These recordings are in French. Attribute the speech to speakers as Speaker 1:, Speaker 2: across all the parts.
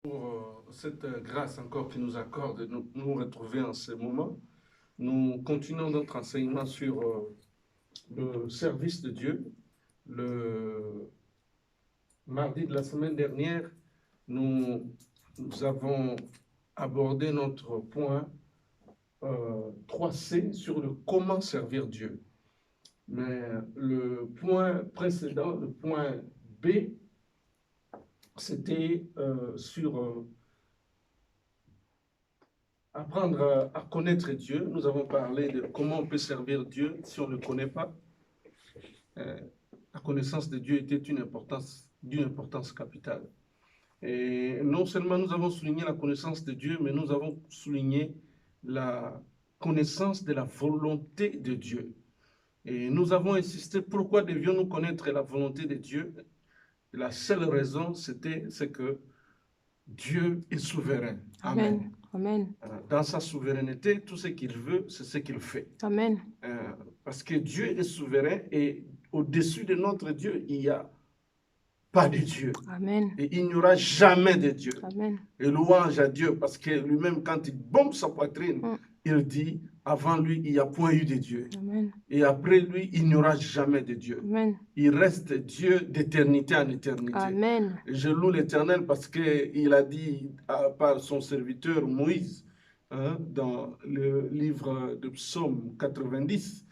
Speaker 1: Pour cette grâce encore qui nous accorde de nous retrouver en ce moment. Nous continuons notre enseignement sur le service de Dieu. Le mardi de la semaine dernière, nous avons abordé notre point 3C sur le comment servir Dieu. Mais le point précédent, le point B, c'était sur apprendre à connaître Dieu. Nous avons parlé de comment on peut servir Dieu si on ne le connaît pas. La connaissance de Dieu était d'une importance capitale. Et non seulement nous avons souligné la connaissance de Dieu, mais nous avons souligné la connaissance de la volonté de Dieu. Et nous avons insisté pourquoi devions-nous connaître la volonté de Dieu. La seule raison, c'est que Dieu est souverain. Amen.
Speaker 2: Amen.
Speaker 1: Dans sa souveraineté, tout ce qu'il veut, c'est ce qu'il fait.
Speaker 2: Amen.
Speaker 1: Parce que Dieu est souverain et au-dessus de notre Dieu, il n'y a pas de Dieu.
Speaker 2: Amen.
Speaker 1: Et il n'y aura jamais de Dieu.
Speaker 2: Amen.
Speaker 1: Et louange à Dieu, parce que lui-même, quand il bombe sa poitrine, il dit, avant lui, il n'y a point eu de Dieu.
Speaker 2: Amen.
Speaker 1: Et après lui, il n'y aura jamais de Dieu.
Speaker 2: Amen.
Speaker 1: Il reste Dieu d'éternité en éternité.
Speaker 2: Amen.
Speaker 1: Je loue l'Éternel parce qu'il a dit par son serviteur Moïse, dans le livre de Psaume 90,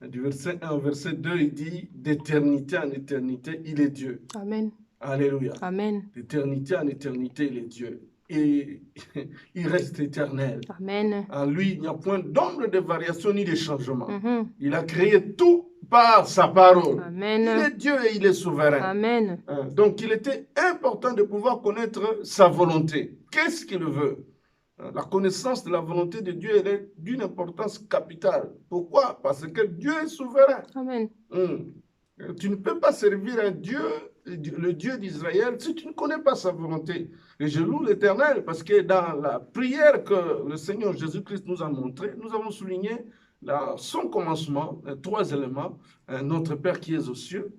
Speaker 1: du verset 1 au verset 2, il dit, d'éternité en éternité, il est Dieu.
Speaker 2: Amen.
Speaker 1: Alléluia.
Speaker 2: Amen.
Speaker 1: D'éternité en éternité, il est Dieu. Et il reste éternel.
Speaker 2: Amen.
Speaker 1: En lui, il n'y a point d'ombre de variation ni de changement.
Speaker 2: Mhm.
Speaker 1: Il a créé tout par sa parole.
Speaker 2: Amen.
Speaker 1: Il est Dieu et il est souverain.
Speaker 2: Amen.
Speaker 1: Donc, il était important de pouvoir connaître sa volonté. Qu'est-ce qu'il veut? La connaissance de la volonté de Dieu, elle est d'une importance capitale. Pourquoi? Parce que Dieu est souverain.
Speaker 2: Amen.
Speaker 1: Tu ne peux pas servir un Dieu, le Dieu d'Israël, si tu ne connais pas sa volonté. Et je loue l'Éternel parce que dans la prière que le Seigneur Jésus-Christ nous a montrée, nous avons souligné son commencement, 3 éléments. Notre Père qui es aux cieux,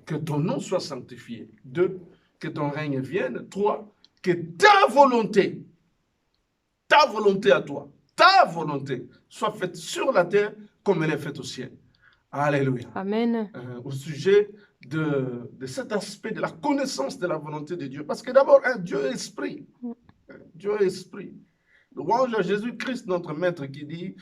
Speaker 1: que ton nom soit sanctifié. 2, que ton règne vienne. 3, que ta volonté à toi, ta volonté soit faite sur la terre comme elle est faite au ciel. Alléluia.
Speaker 2: Amen.
Speaker 1: Au sujet de cet aspect de la connaissance de la volonté de Dieu. Parce que d'abord, un Dieu est esprit. Dieu est esprit. Louange à Jésus-Christ, notre maître, qui dit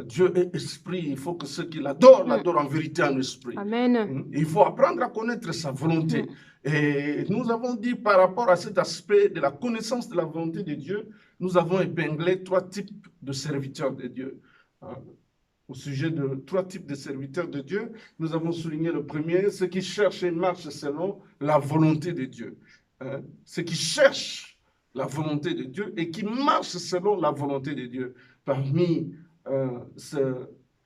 Speaker 1: Dieu est esprit. Il faut que ceux qui l'adorent en vérité en esprit.
Speaker 2: Amen.
Speaker 1: Il faut apprendre à connaître sa volonté. Et nous avons dit par rapport à cet aspect de la connaissance de la volonté de Dieu, nous avons épinglé 3 types de serviteurs de Dieu. Au sujet de 3 types de serviteurs de Dieu, nous avons souligné le premier, ceux qui cherchent et marchent selon la volonté de Dieu. Ceux qui cherchent la volonté de Dieu et qui marchent selon la volonté de Dieu. Parmi ces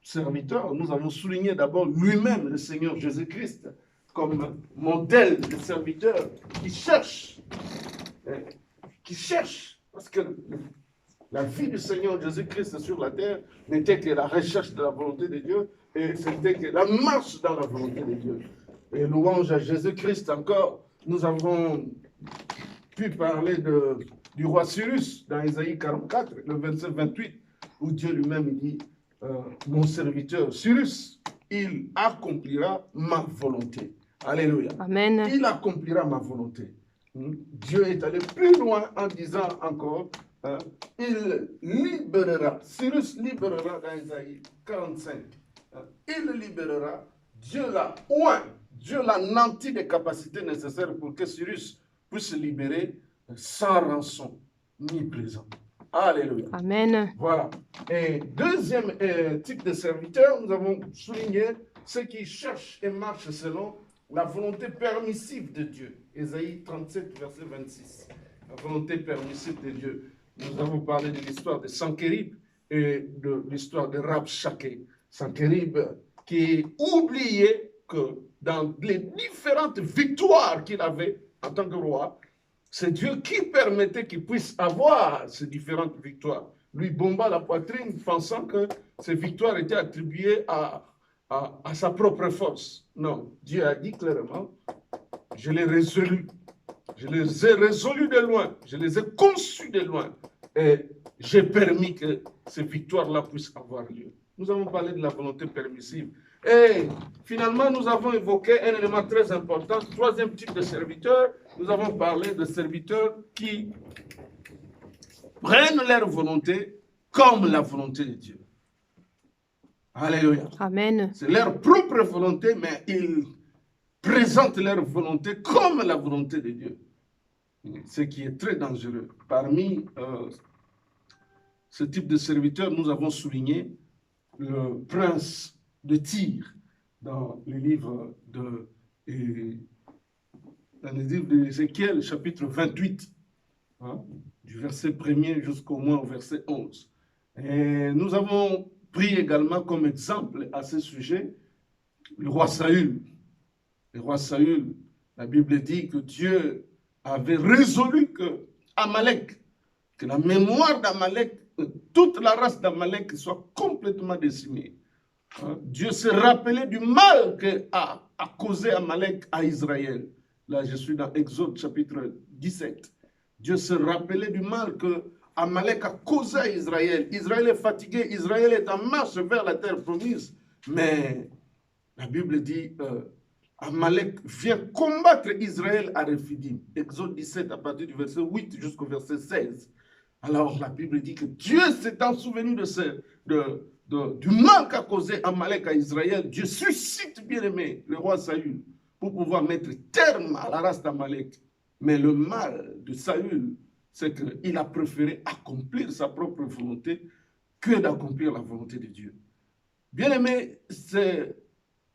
Speaker 1: serviteurs, nous avons souligné d'abord lui-même, le Seigneur Jésus-Christ, comme modèle de serviteur qui cherche, parce que la vie du Seigneur Jésus-Christ sur la terre n'était que la recherche de la volonté de Dieu et c'était que la marche dans la volonté de Dieu. Et louange à Jésus-Christ encore, nous avons pu parler du roi Cyrus dans Isaïe 44, le verset 28, où Dieu lui-même dit, mon serviteur Cyrus, il accomplira ma volonté. Alléluia.
Speaker 2: Amen.
Speaker 1: Il accomplira ma volonté. Dieu est allé plus loin en disant encore, il libérera, Cyrus libérera dans Isaïe 45. Il libérera, Dieu l'a oint, Dieu l'a nanti des capacités nécessaires pour que Cyrus puisse se libérer sans rançon ni prison. Alléluia.
Speaker 2: Amen.
Speaker 1: Voilà. Et deuxième type de serviteur, nous avons souligné ceux qui cherchent et marchent selon la volonté permissive de Dieu. Ésaïe 37, verset 26. La volonté permissive de Dieu. Nous avons parlé de l'histoire de Sanchérib et de l'histoire de Rabshakeh. Sanchérib qui oubliait que dans les différentes victoires qu'il avait en tant que roi, c'est Dieu qui permettait qu'il puisse avoir ces différentes victoires. Lui bomba la poitrine pensant que ces victoires étaient attribuées à sa propre force. Non, Dieu a dit clairement, je l'ai résolu Je les ai résolus de loin. Je les ai conçus de loin. Et j'ai permis que ces victoires-là puissent avoir lieu. Nous avons parlé de la volonté permissive. Et finalement, nous avons évoqué un élément très important. Troisième type de serviteur, nous avons parlé de serviteurs qui prennent leur volonté comme la volonté de Dieu. Alléluia.
Speaker 2: Amen.
Speaker 1: C'est leur propre volonté, mais ils présentent leur volonté comme la volonté de Dieu. Ce qui est très dangereux. Parmi ce type de serviteurs, nous avons souligné le prince de Tyr dans le livre d'Ézéchiel, chapitre 28, hein, du verset 1er jusqu'au moins au verset 11. Et nous avons pris également comme exemple à ce sujet le roi Saül. Le roi Saül, la Bible dit que Dieu avait résolu que Amalek, que la mémoire d'Amalek, toute la race d'Amalek soit complètement décimée. Dieu s'est rappelé du mal qu'a causé Amalek à Israël. Là, je suis dans Exode chapitre 17. Dieu s'est rappelé du mal que Amalek a causé à Israël. Israël est fatigué, Israël est en marche vers la terre promise. Mais la Bible dit, Amalek vient combattre Israël à Rephidim. Exode 17 à partir du verset 8 jusqu'au verset 16. Alors la Bible dit que Dieu s'étant souvenu du mal qu'a causé Amalek à Israël, Dieu suscite, bien aimé, le roi Saül pour pouvoir mettre terme à la race d'Amalek. Mais le mal de Saül, c'est qu'il a préféré accomplir sa propre volonté que d'accomplir la volonté de Dieu. Bien aimé,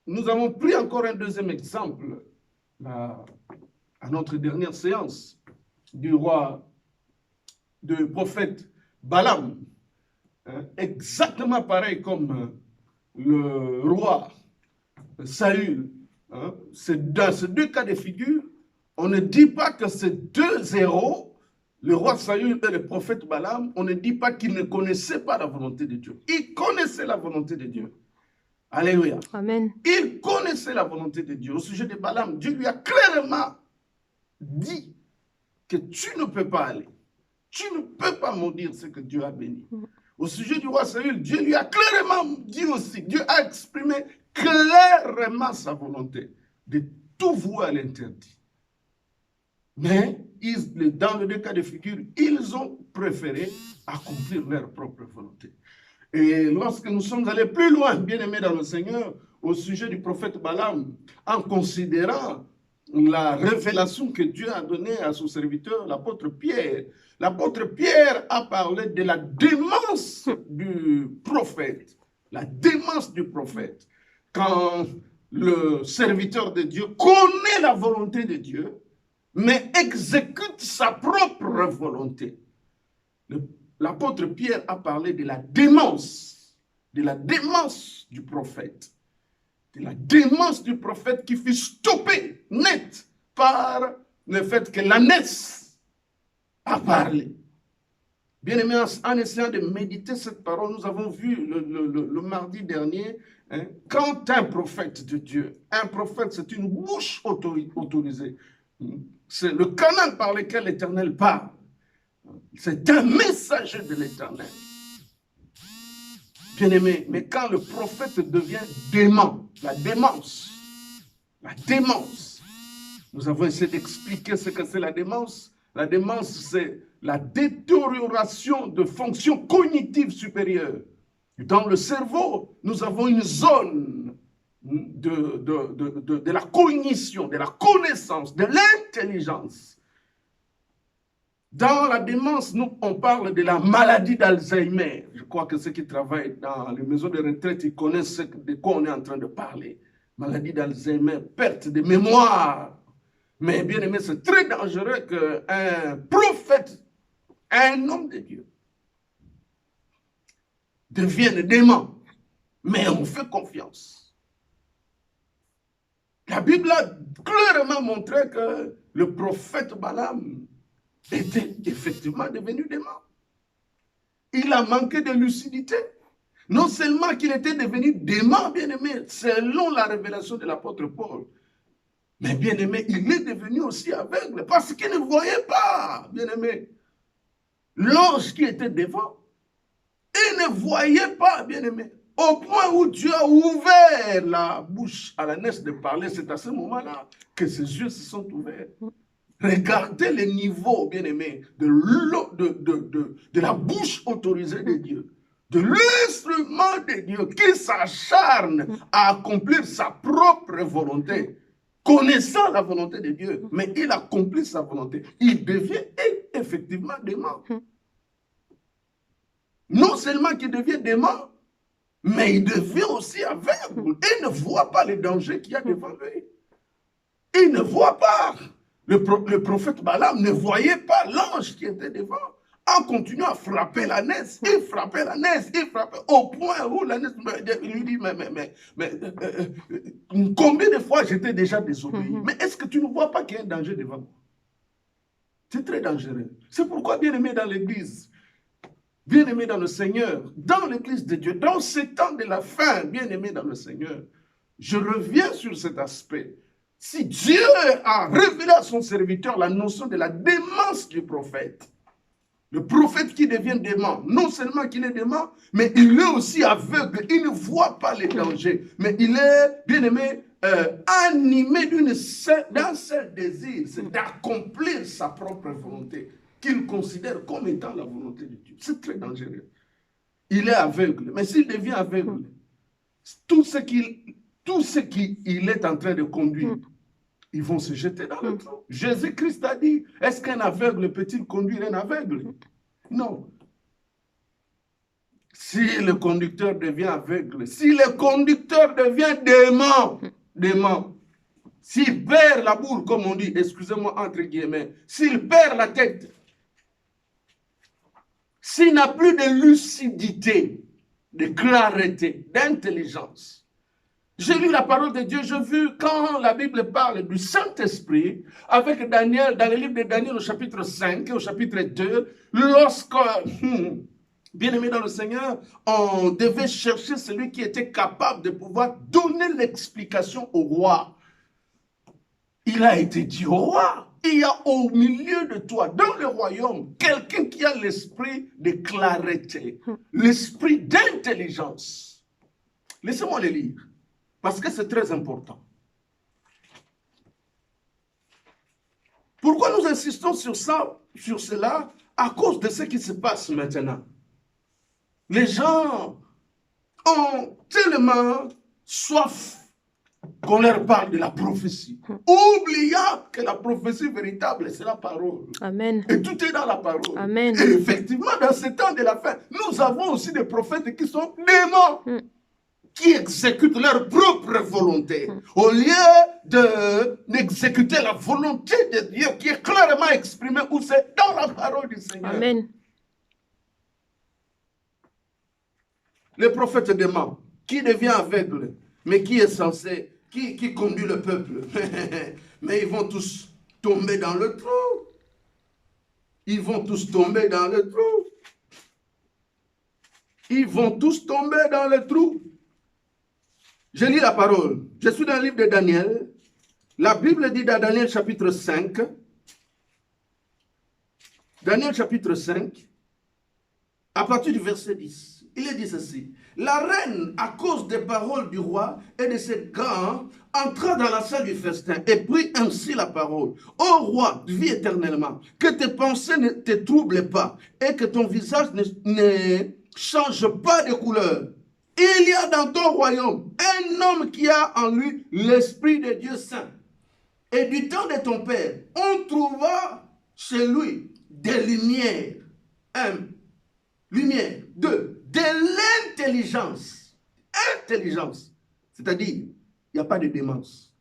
Speaker 1: nous avons pris encore un deuxième exemple à notre dernière séance du prophète Balaam. Exactement pareil comme le roi Saül. Dans ces deux cas de figure, on ne dit pas que ces deux héros, le roi Saül et le prophète Balaam, on ne dit pas qu'ils ne connaissaient pas la volonté de Dieu. Ils connaissaient la volonté de Dieu. Alléluia.
Speaker 2: Amen.
Speaker 1: Ils connaissaient la volonté de Dieu. Au sujet de Balaam, Dieu lui a clairement dit que tu ne peux pas aller. Tu ne peux pas maudire ce que Dieu a béni. Au sujet du roi Saül, Dieu lui a clairement dit aussi, Dieu a exprimé clairement sa volonté de tout vouer à l'interdit. Mais dans les deux cas de figure, ils ont préféré accomplir leur propre volonté. Et lorsque nous sommes allés plus loin, bien aimés dans le Seigneur, au sujet du prophète Balaam, en considérant la révélation que Dieu a donnée à son serviteur, l'apôtre Pierre. L'apôtre Pierre a parlé de la démence du prophète. La démence du prophète. Quand le serviteur de Dieu connaît la volonté de Dieu, mais exécute sa propre volonté. L'apôtre Pierre a parlé de la démence du prophète. De la démence du prophète qui fut stoppée net par le fait que l'ânesse a parlé. Bien aimé, en essayant de méditer cette parole, nous avons vu le mardi dernier, quand un prophète de Dieu, un prophète c'est une bouche autorisée, c'est le canal par lequel l'Éternel parle. C'est un messager de l'Éternel. Bien aimé, mais quand le prophète devient dément, la démence, nous avons essayé d'expliquer ce que c'est la démence. La démence, c'est la détérioration de fonctions cognitives supérieures. Dans le cerveau, nous avons une zone de la cognition, de la connaissance, de l'intelligence. Dans la démence, on parle de la maladie d'Alzheimer. Je crois que ceux qui travaillent dans les maisons de retraite, ils connaissent de quoi on est en train de parler. Maladie d'Alzheimer, perte de mémoire. Mais bien aimé, c'est très dangereux qu'un prophète, un homme de Dieu, devienne dément. Mais on fait confiance. La Bible a clairement montré que le prophète Balaam était effectivement devenu dément. Il a manqué de lucidité. Non seulement qu'il était devenu dément, bien aimé, selon la révélation de l'apôtre Paul, Mais bien aimé, il est devenu aussi aveugle parce qu'il ne voyait pas, bien aimé. L'ange qui était devant, il ne voyait pas, bien aimé. Au point où Dieu a ouvert la bouche à l'ânesse de parler, c'est à ce moment-là que ses yeux se sont ouverts. Regardez le niveau, bien aimé, de la bouche autorisée de Dieu, de l'instrument de Dieu qui s'acharne à accomplir sa propre volonté, connaissant la volonté de Dieu, mais il accomplit sa volonté. Il devient effectivement démon. Non seulement qu'il devient démon, mais il devient aussi aveugle. Il ne voit pas les dangers qu'il y a devant lui. Il ne voit pas. Le prophète Balaam ne voyait pas l'ange qui était devant. En continuant à frapper l'ânesse, il frappait l'ânesse, il frappait au point où l'ânesse lui dit, mais combien de fois j'étais déjà désobéi? Mais est-ce que tu ne vois pas qu'il y a un danger devant moi? C'est très dangereux. C'est pourquoi, bien aimé dans l'église, bien aimé dans le Seigneur, dans l'église de Dieu, dans ces temps de la fin, bien aimé dans le Seigneur, je reviens sur cet aspect. Si Dieu a révélé à son serviteur la notion de la démence du prophète, le prophète qui devient dément, non seulement qu'il est dément, mais il est aussi aveugle, il ne voit pas les dangers, mais il est, bien aimé, animé d'un seul désir, c'est d'accomplir sa propre volonté, qu'il considère comme étant la volonté de Dieu. C'est très dangereux. Il est aveugle, mais s'il devient aveugle, tout ce qu'il est en train de conduire, ils vont se jeter dans le trou. Jésus-Christ a dit, est-ce qu'un aveugle peut-il conduire un aveugle? Non. Si le conducteur devient aveugle, si le conducteur devient dément, s'il perd la boule, comme on dit, excusez-moi entre guillemets, s'il perd la tête, s'il n'a plus de lucidité, de clarté, d'intelligence. J'ai lu la parole de Dieu, j'ai vu quand la Bible parle du Saint-Esprit, avec Daniel, dans le livre de Daniel au chapitre 5 et au chapitre 2, lorsque, bien aimé dans le Seigneur, on devait chercher celui qui était capable de pouvoir donner l'explication au roi. Il a été dit au roi, il y a au milieu de toi, dans le royaume, quelqu'un qui a l'esprit de clarté, l'esprit d'intelligence. Laissez-moi le lire. Parce que c'est très important. Pourquoi nous insistons sur cela? À cause de ce qui se passe maintenant. Les gens ont tellement soif qu'on leur parle de la prophétie, oubliant que la prophétie véritable, c'est la parole.
Speaker 2: Amen.
Speaker 1: Et tout est dans la parole.
Speaker 2: Amen.
Speaker 1: Et effectivement, dans ce temps de la fin, nous avons aussi des prophètes qui sont démons. Qui exécutent leur propre volonté, au lieu d'exécuter la volonté de Dieu qui est clairement exprimée où c'est dans la parole du Seigneur.
Speaker 2: Amen.
Speaker 1: Le prophète dément, qui devient aveugle, mais qui est censé, qui conduit le peuple. Mais ils vont tous tomber dans le trou. Ils vont tous tomber dans le trou. Ils vont tous tomber dans le trou. Je lis la parole. Je suis dans le livre de Daniel. La Bible dit dans Daniel chapitre 5. Daniel chapitre 5, à partir du verset 10. Il est dit ceci. La reine, à cause des paroles du roi et de ses gants, entra dans la salle du festin et prit ainsi la parole. Ô roi, vis éternellement, que tes pensées ne te troublent pas et que ton visage ne change pas de couleur. Il y a dans ton royaume un homme qui a en lui l'Esprit de Dieu Saint. Et du temps de ton père, on trouva chez lui des lumières. Lumière. 2. De l'intelligence. Intelligence. C'est-à-dire, il n'y a pas de démence.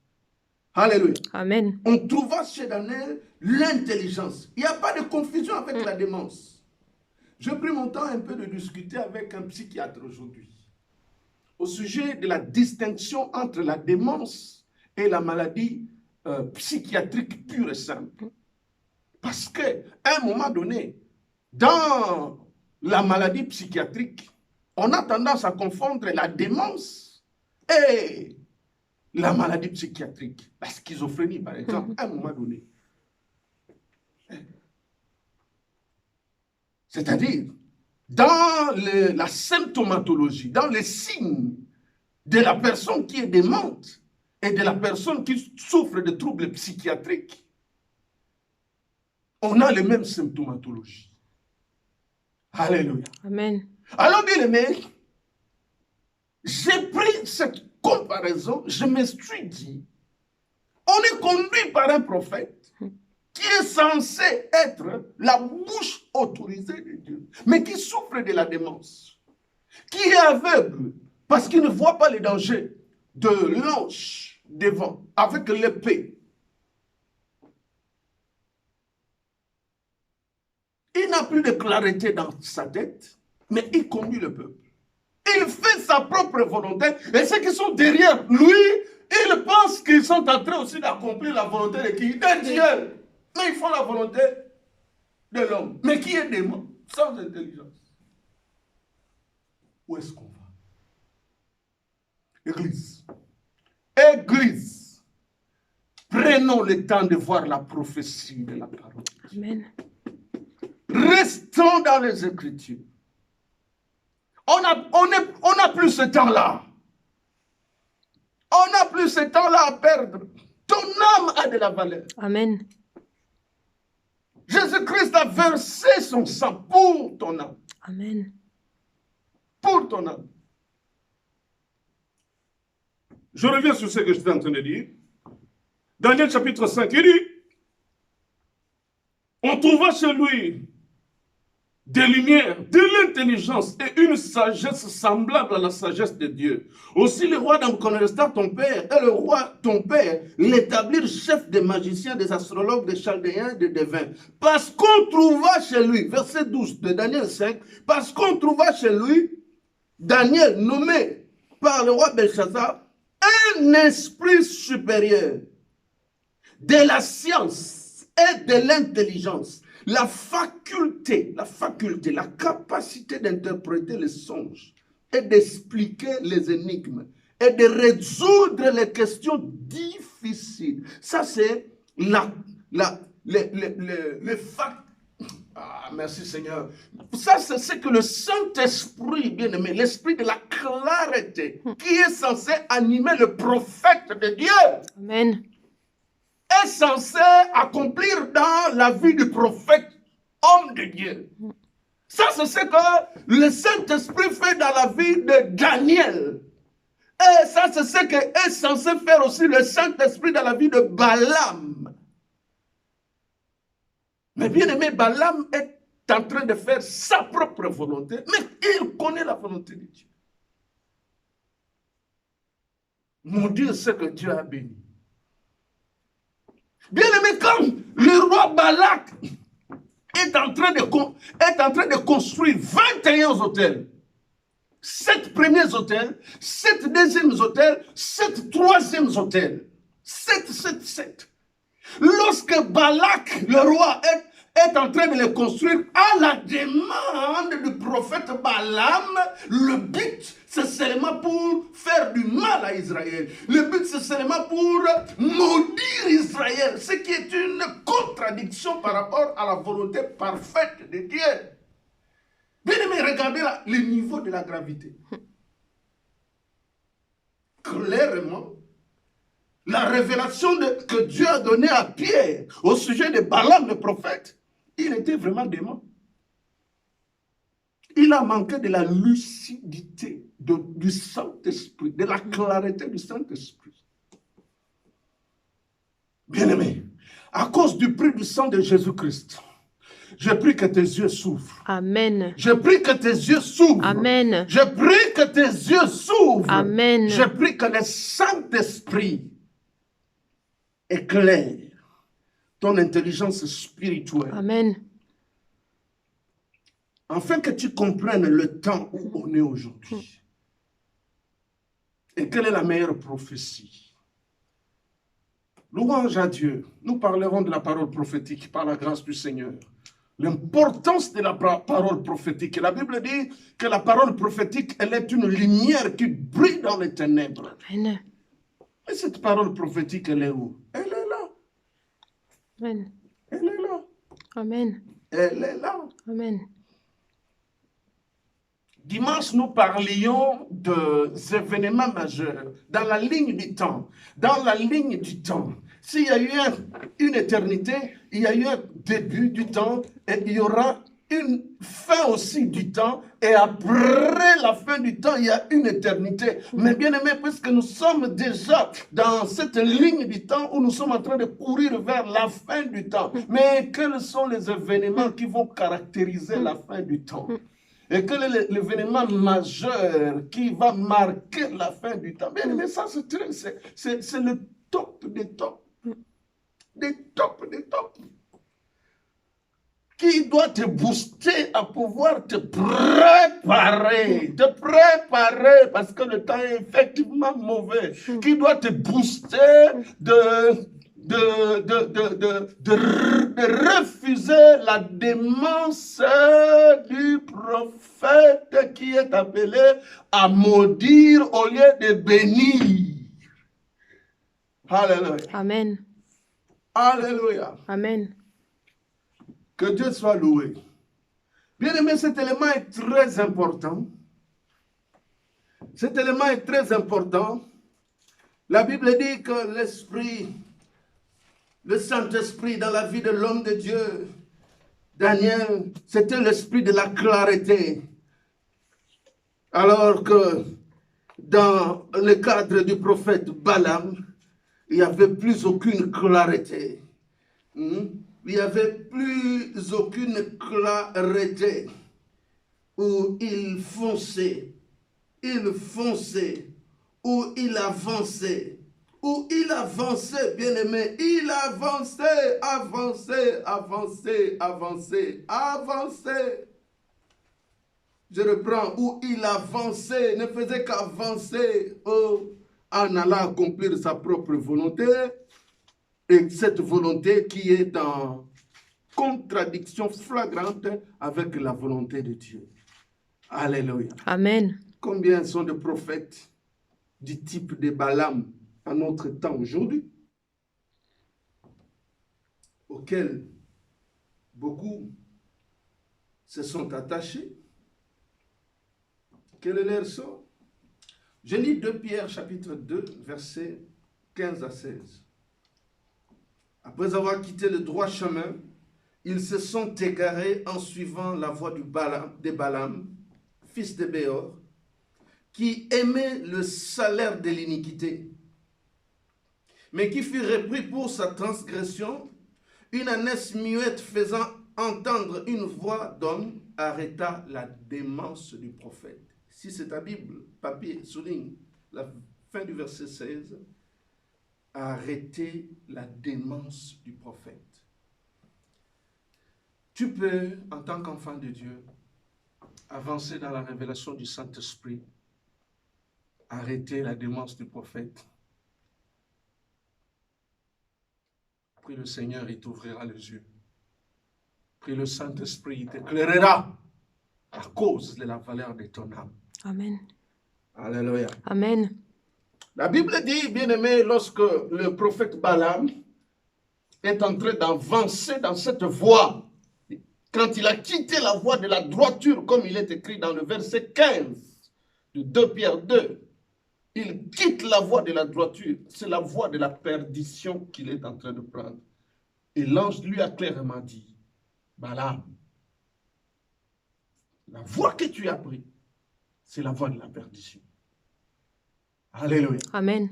Speaker 1: Alléluia.
Speaker 2: Amen.
Speaker 1: On trouva chez Daniel l'intelligence. Il n'y a pas de confusion avec la démence. J'ai pris mon temps un peu de discuter avec un psychiatre aujourd'hui au sujet de la distinction entre la démence et la maladie psychiatrique pure et simple. Parce qu'à un moment donné, dans la maladie psychiatrique, on a tendance à confondre la démence et la maladie psychiatrique, la schizophrénie par exemple, à un moment donné. C'est-à-dire, dans la symptomatologie, dans les signes de la personne qui est démente et de la personne qui souffre de troubles psychiatriques, on a les mêmes symptomatologies. Alléluia.
Speaker 2: Amen.
Speaker 1: Alors, bien aimé, j'ai pris cette comparaison, je me suis dit, on est conduit par un prophète qui est censé être la bouche autorisée de Dieu, mais qui souffre de la démence, qui est aveugle parce qu'il ne voit pas les dangers de l'ange devant avec l'épée. Il n'a plus de clarté dans sa tête, mais il conduit le peuple. Il fait sa propre volonté, et ceux qui sont derrière lui, ils pensent qu'ils sont en train aussi d'accomplir la volonté de qui? De Dieu. Mais ils font la volonté de l'homme. Mais qui est démon, sans intelligence. Où est-ce qu'on va? Église. Église. Prenons le temps de voir la prophétie de la parole.
Speaker 2: Amen.
Speaker 1: Restons dans les Écritures. On n'a plus ce temps-là. On n'a plus ce temps-là à perdre. Ton âme a de la valeur.
Speaker 2: Amen.
Speaker 1: Jésus-Christ a versé son sang pour ton âme.
Speaker 2: Amen.
Speaker 1: Pour ton âme. Je reviens sur ce que j'étais en train de dire. Daniel chapitre 5, il dit, on trouva chez lui des lumières, de l'intelligence et une sagesse semblable à la sagesse de Dieu. Aussi le roi Nabuchodonosor, ton père, et le roi, ton père, l'établirent chef des magiciens, des astrologues, des chaldéens, des devins. Parce qu'on trouva chez lui, verset 12 de Daniel 5, parce qu'on trouva chez lui, Daniel, nommé par le roi Belshazzar, un esprit supérieur de la science et de l'intelligence, la faculté, la capacité d'interpréter les songes et d'expliquer les énigmes et de résoudre les questions difficiles. Ça, c'est le fact. Ah, merci Seigneur. Ça, c'est ce que le Saint-Esprit, bien aimé, l'esprit de la clarté, qui est censé animer le prophète de Dieu.
Speaker 2: Amen.
Speaker 1: Est censé accomplir dans la vie du prophète, homme de Dieu. Ça, c'est ce que le Saint-Esprit fait dans la vie de Daniel. Et ça, c'est ce que est censé faire aussi le Saint-Esprit dans la vie de Balaam. Mais bien aimé, Balaam est en train de faire sa propre volonté, mais il connaît la volonté de Dieu. Mon Dieu, c'est que Dieu a béni. Bien aimé, quand le roi Balak est en train de construire 21 hôtels, 7 premiers hôtels, 7 deuxièmes hôtels, 7 troisièmes hôtels, 7. Lorsque Balak, le roi, est en train de les construire à la demande du prophète Balaam, le but, c'est seulement pour faire du mal à Israël. Le but, c'est seulement pour maudire Israël, ce qui est une contradiction par rapport à la volonté parfaite de Dieu. Bien aimé, regardez le niveau de la gravité. Clairement, la révélation que Dieu a donnée à Pierre au sujet de Balaam le prophète, il était vraiment dément. Il a manqué de la lucidité du Saint-Esprit, de la clarté du Saint-Esprit. Bien-aimé, à cause du prix du sang de Jésus-Christ, je prie que tes yeux s'ouvrent.
Speaker 2: Amen.
Speaker 1: Je prie que tes yeux s'ouvrent.
Speaker 2: Amen.
Speaker 1: Je prie que tes yeux s'ouvrent.
Speaker 2: Amen.
Speaker 1: Je prie que le Saint-Esprit éclaire ton intelligence spirituelle.
Speaker 2: Amen.
Speaker 1: Afin que tu comprennes le temps où on est aujourd'hui. Et quelle est la meilleure prophétie? Louange à Dieu. Nous parlerons de la parole prophétique par la grâce du Seigneur. L'importance de la parole prophétique. La Bible dit que la parole prophétique, elle est une lumière qui brille dans les ténèbres.
Speaker 2: Amen.
Speaker 1: Mais cette parole prophétique, elle est où? Elle est là.
Speaker 2: Amen.
Speaker 1: Elle est là.
Speaker 2: Amen.
Speaker 1: Elle est là.
Speaker 2: Amen.
Speaker 1: Dimanche, nous parlions des événements majeurs dans la ligne du temps. Dans la ligne du temps, s'il y a eu une éternité, il y a eu un début du temps et il y aura une fin aussi du temps. Et après la fin du temps, il y a une éternité. Mais bien aimé, puisque nous sommes déjà dans cette ligne du temps où nous sommes en train de courir vers la fin du temps. Mais quels sont les événements qui vont caractériser la fin du temps? Et quel est l'événement majeur qui va marquer la fin du temps? Bien, mais ça, c'est le top des tops. Des tops des tops. Qui doit te booster à pouvoir te préparer. Te préparer parce que le temps est effectivement mauvais. Qui doit te booster de refuser la démence du prophète qui est appelé à maudire au lieu de bénir. Alléluia.
Speaker 2: Amen.
Speaker 1: Alléluia.
Speaker 2: Amen.
Speaker 1: Que Dieu soit loué. Bien aimé, cet élément est très important. Cet élément est très important. La Bible dit que l'Esprit, le Saint-Esprit dans la vie de l'homme de Dieu, Daniel, c'était l'esprit de la clarté. Alors que dans le cadre du prophète Balaam, il n'y avait plus aucune clarté. Il n'y avait plus aucune clarté où il fonçait, où il avançait. Où il avançait, bien-aimé, il avançait, avançait. Je reprends, où il avançait, ne faisait qu'avancer en allant accomplir sa propre volonté, et cette volonté qui est en contradiction flagrante avec la volonté de Dieu. Alléluia.
Speaker 2: Amen.
Speaker 1: Combien sont de prophètes du type de Balaam à notre temps aujourd'hui, auxquels beaucoup se sont attachés? Quel est leur sort? Je lis 2 Pierre chapitre 2, versets 15 à 16. Après avoir quitté le droit chemin, ils se sont égarés en suivant la voie de Balaam, fils de Béor, qui aimait le salaire de l'iniquité, mais qui fut repris pour sa transgression. Une ânesse muette faisant entendre une voix d'homme arrêta la démence du prophète. Si c'est ta Bible, papier, souligne la fin du verset 16. Arrêter la démence du prophète. Tu peux, en tant qu'enfant de Dieu, avancer dans la révélation du Saint-Esprit, arrêter la démence du prophète. Prie le Seigneur, il t'ouvrira les yeux. Prie le Saint-Esprit, il t'éclairera à cause de la valeur de ton âme.
Speaker 2: Amen.
Speaker 1: Alléluia.
Speaker 2: Amen.
Speaker 1: La Bible dit, bien-aimé, lorsque le prophète Balaam est en train d'avancer dans cette voie, quand il a quitté la voie de la droiture, comme il est écrit dans le verset 15 de 2 Pierre 2, il quitte la voie de la droiture. C'est la voie de la perdition qu'il est en train de prendre. Et l'ange lui a clairement dit, Balaam, la voie que tu as prise, c'est la voie de la perdition. Alléluia.
Speaker 2: Amen.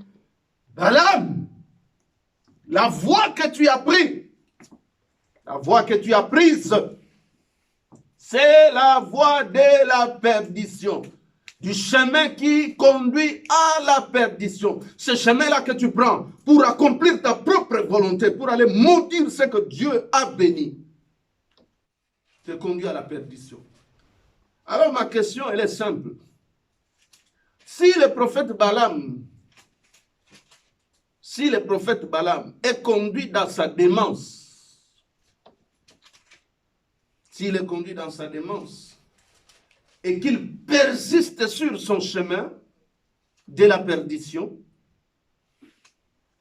Speaker 1: Balaam, la voie que tu as prise, la voie que tu as prise, c'est la voie de la perdition. Du chemin qui conduit à la perdition. Ce chemin-là que tu prends pour accomplir ta propre volonté, pour aller maudire ce que Dieu a béni, te conduit à la perdition. Alors ma question, elle est simple. Si le prophète Balaam est conduit dans sa démence, s'il est conduit dans sa démence, et qu'il persiste sur son chemin de la perdition,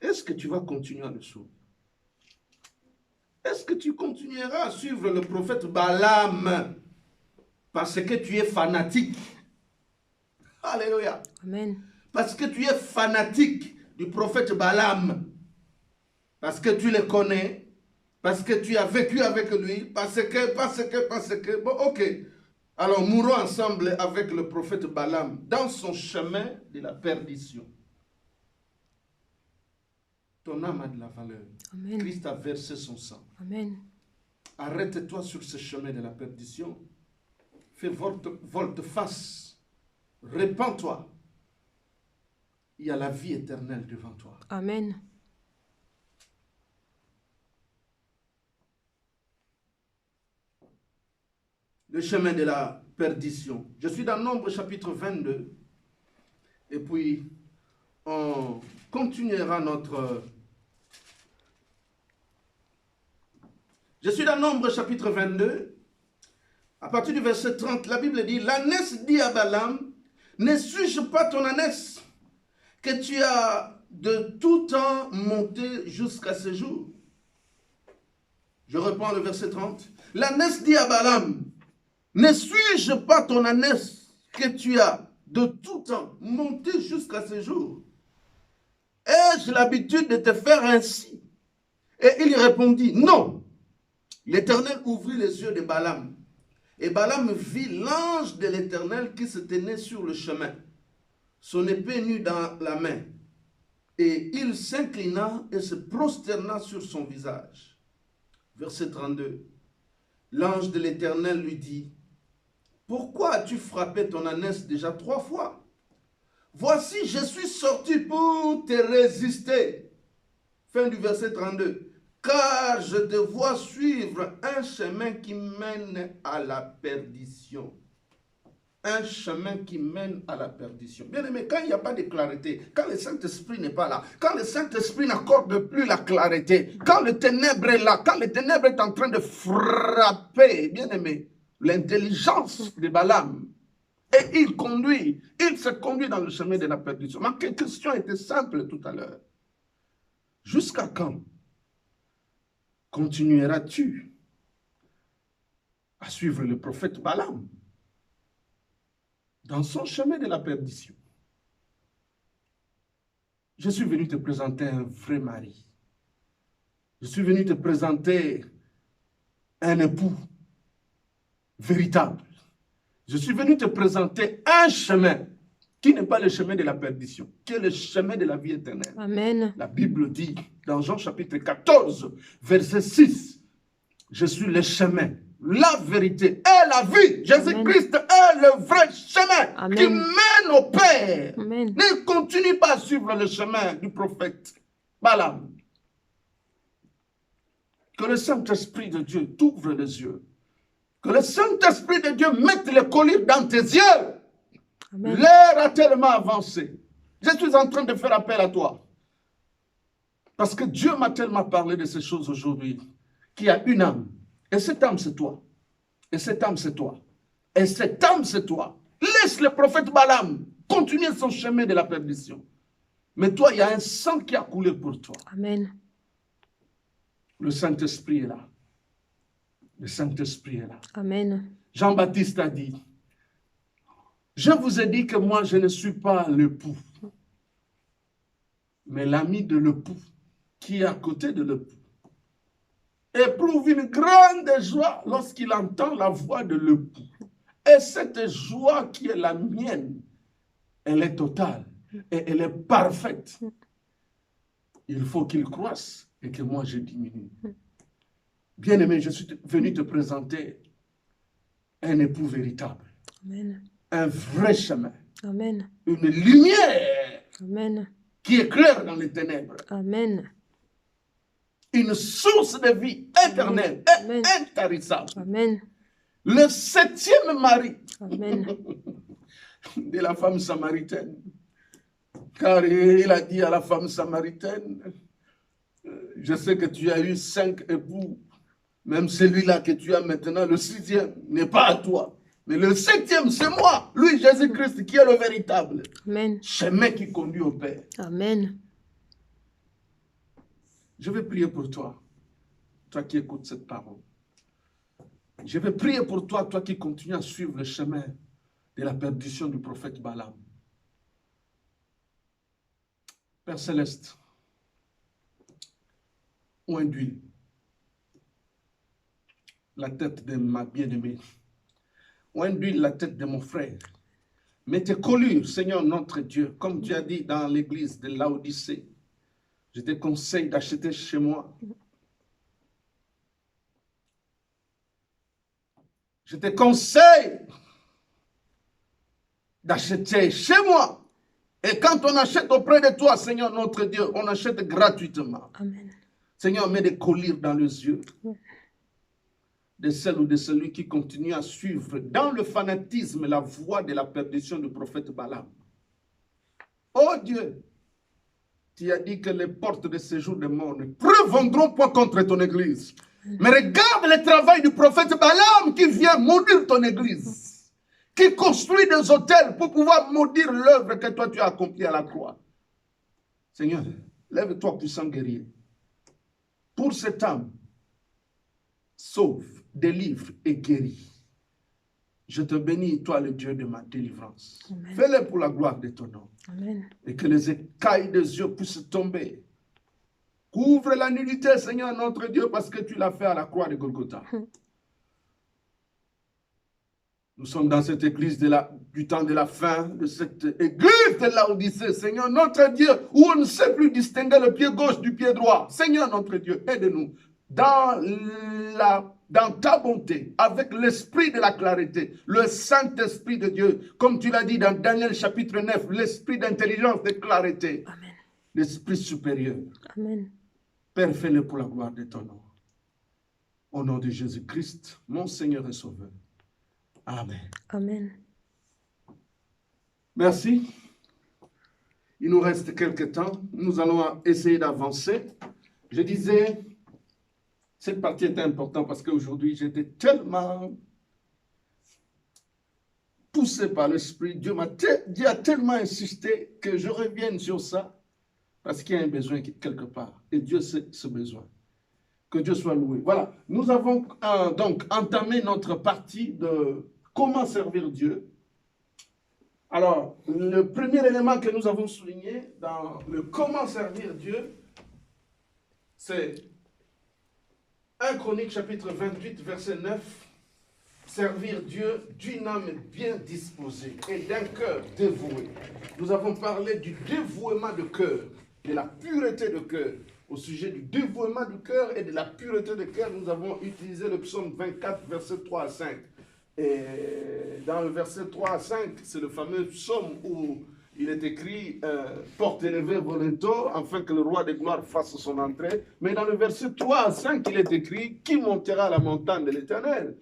Speaker 1: est-ce que tu vas continuer à le suivre? Est-ce que tu continueras à suivre le prophète Balaam parce que tu es fanatique? Alléluia.
Speaker 2: Amen.
Speaker 1: Parce que tu es fanatique du prophète Balaam. Parce que tu le connais. Parce que tu as vécu avec lui. Parce que. Bon, ok. Alors, mourons ensemble avec le prophète Balaam dans son chemin de la perdition. Ton âme a de la valeur.
Speaker 2: Amen.
Speaker 1: Christ a versé son sang.
Speaker 2: Amen.
Speaker 1: Arrête-toi sur ce chemin de la perdition. Fais volte-face. Répands-toi. Il y a la vie éternelle devant toi.
Speaker 2: Amen.
Speaker 1: Le chemin de la perdition. Je suis dans Nombre chapitre 22. Et puis, on continuera notre... Je suis dans Nombre chapitre 22. À partir du verset 30, la Bible dit, l'ânesse dit à Balaam, ne suis-je pas ton ânesse que tu as de tout temps monté jusqu'à ce jour? Je reprends le verset 30. L'ânesse dit à Balaam, ne suis-je pas ton ânesse que tu as de tout temps monté jusqu'à ce jour? Ai-je l'habitude de te faire ainsi? Et il répondit, non. L'Éternel ouvrit les yeux de Balaam. Et Balaam vit l'ange de l'Éternel qui se tenait sur le chemin, son épée nue dans la main. Et il s'inclina et se prosterna sur son visage. Verset 32. L'ange de l'Éternel lui dit, pourquoi as-tu frappé ton ânesse déjà 3 fois? Voici, je suis sorti pour te résister. Fin du verset 32. Car je te vois suivre un chemin qui mène à la perdition. Un chemin qui mène à la perdition. Bien aimé, quand il n'y a pas de clarté, quand le Saint-Esprit n'est pas là, quand le Saint-Esprit n'accorde plus la clarté, quand le ténèbre est là, quand le ténèbre est en train de frapper, bien aimé, l'intelligence de Balaam, et il se conduit dans le chemin de la perdition. Ma question était simple tout à l'heure. Jusqu'à quand continueras-tu à suivre le prophète Balaam dans son chemin de la perdition? Je suis venu te présenter un vrai mari. Je suis venu te présenter un époux véritable. Je suis venu te présenter un chemin qui n'est pas le chemin de la perdition, qui est le chemin de la vie éternelle.
Speaker 2: Amen.
Speaker 1: La Bible dit dans Jean chapitre 14, verset 6, je suis le chemin, la vérité et la vie. Jésus-Christ est le vrai chemin
Speaker 2: Amen.
Speaker 1: qui mène au Père.
Speaker 2: Amen.
Speaker 1: Ne continue pas à suivre le chemin du prophète Balaam. Que le Saint-Esprit de Dieu t'ouvre les yeux. Que le Saint-Esprit de Dieu mette le collier dans tes yeux.
Speaker 2: Amen.
Speaker 1: L'heure a tellement avancé. Je suis en train de faire appel à toi. Parce que Dieu m'a tellement parlé de ces choses aujourd'hui. Qu'il y a une âme. Et cette âme, c'est toi. Et cette âme, c'est toi. Et cette âme, c'est toi. Laisse le prophète Balaam continuer son chemin de la perdition. Mais toi, il y a un sang qui a coulé pour toi.
Speaker 2: Amen.
Speaker 1: Le Saint-Esprit est là. Le Saint-Esprit est là.
Speaker 2: Amen.
Speaker 1: Jean-Baptiste a dit, je vous ai dit que moi, je ne suis pas l'époux, mais l'ami de l'époux, qui est à côté de l'époux, éprouve une grande joie lorsqu'il entend la voix de l'époux. Et cette joie qui est la mienne, elle est totale et elle est parfaite. Il faut qu'il croisse et que moi je diminue. Bien-aimé, je suis venu te présenter un époux véritable.
Speaker 2: Amen.
Speaker 1: Un vrai chemin.
Speaker 2: Amen.
Speaker 1: Une lumière
Speaker 2: Amen.
Speaker 1: qui éclaire dans les ténèbres.
Speaker 2: Amen.
Speaker 1: Une source de vie éternelle
Speaker 2: Amen.
Speaker 1: et intarissable.
Speaker 2: Amen.
Speaker 1: Le 7e mari
Speaker 2: Amen.
Speaker 1: de la femme samaritaine. Car il a dit à la femme samaritaine, je sais que tu as eu 5 époux, même celui-là que tu as maintenant, le 6e, n'est pas à toi. Mais le 7e, c'est moi, lui, Jésus-Christ, qui est le véritable
Speaker 2: Amen.
Speaker 1: chemin qui conduit au Père.
Speaker 2: Amen.
Speaker 1: Je vais prier pour toi, toi qui écoutes cette parole. Je vais prier pour toi, toi qui continues à suivre le chemin de la perdition du prophète Balaam. Père Céleste, oint d'huile la tête de ma bien-aimée. Oint d'huile la tête de mon frère. Mets tes collures, Seigneur notre Dieu, comme tu as dit dans l'église de Laodicée. Je te conseille d'acheter chez moi. Je te conseille d'acheter chez moi. Et quand on achète auprès de toi, Seigneur notre Dieu, on achète gratuitement.
Speaker 2: Amen.
Speaker 1: Seigneur, mets des collires dans les yeux de celle ou de celui qui continue à suivre dans le fanatisme la voie de la perdition du prophète Balaam. Oh Dieu, tu as dit que les portes de séjour des morts ne prévendront pas contre ton église. Mais regarde le travail du prophète Balaam qui vient maudire ton église, qui construit des autels pour pouvoir maudire l'œuvre que toi tu as accomplie à la croix. Seigneur, lève-toi puissant guerrier. Pour cette âme, sauve, délivre et guéris. Je te bénis, toi le Dieu de ma délivrance. Fais-le pour la gloire de ton nom.
Speaker 2: Amen.
Speaker 1: Et que les écailles des yeux puissent tomber. Couvre la nudité, Seigneur notre Dieu, parce que tu l'as fait à la croix de Golgotha. Nous sommes dans cette église du temps de la fin, de cette église de Laodicée, Seigneur notre Dieu, où on ne sait plus distinguer le pied gauche du pied droit. Seigneur notre Dieu, aide-nous dans ta bonté, avec l'esprit de la clarté, le Saint-Esprit de Dieu, comme tu l'as dit dans Daniel chapitre 9, l'esprit d'intelligence, de clarté, l'esprit supérieur.
Speaker 2: Amen.
Speaker 1: Père, fais-le pour la gloire de ton nom. Au nom de Jésus-Christ, mon Seigneur et Sauveur. Amen.
Speaker 2: Amen.
Speaker 1: Merci. Il nous reste quelques temps. Nous allons essayer d'avancer. Je disais, cette partie était importante parce qu'aujourd'hui, j'étais tellement poussé par l'Esprit. Dieu a tellement insisté que je revienne sur ça parce qu'il y a un besoin quelque part. Et Dieu sait ce besoin. Que Dieu soit loué. Voilà. Nous avons donc entamé notre partie de comment servir Dieu. Alors, le premier élément que nous avons souligné dans le comment servir Dieu, c'est 1 Chronique chapitre 28, verset 9. Servir Dieu d'une âme bien disposée et d'un cœur dévoué. Nous avons parlé du dévouement de cœur, de la pureté de cœur. Au sujet du dévouement du cœur et de la pureté de cœur, nous avons utilisé le psaume 24, verset 3 à 5. Et dans le verset 3 à 5, c'est le fameux psaume où il est écrit « Porte élevée volonto, afin que le roi de gloire fasse son entrée ». Mais dans le verset 3 à 5, il est écrit « Qui montera à la montagne de l'Éternel »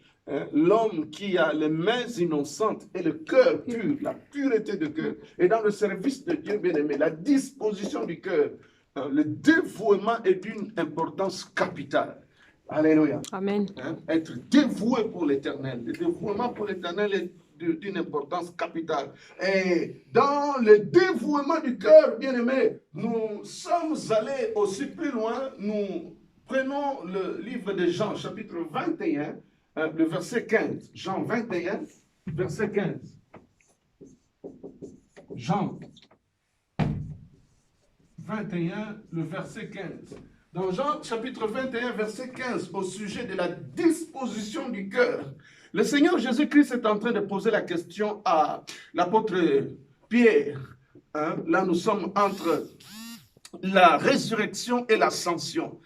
Speaker 1: L'homme qui a les mains innocentes et le cœur pur, la pureté de cœur. Et dans le service de Dieu bien-aimé, la disposition du cœur, le dévouement est d'une importance capitale. Alléluia.
Speaker 2: Amen.
Speaker 1: Être dévoué pour l'Éternel. Le dévouement pour l'Éternel est d'une importance capitale. Et dans le dévouement du cœur, bien-aimé, nous sommes allés aussi plus loin. Nous prenons le livre de Jean, chapitre 21, le verset 15. Jean 21, verset 15. Jean 21, le verset 15. Dans Jean chapitre 21, verset 15, au sujet de la disposition du cœur, le Seigneur Jésus-Christ est en train de poser la question à l'apôtre Pierre. Là, nous sommes entre la résurrection et l'ascension.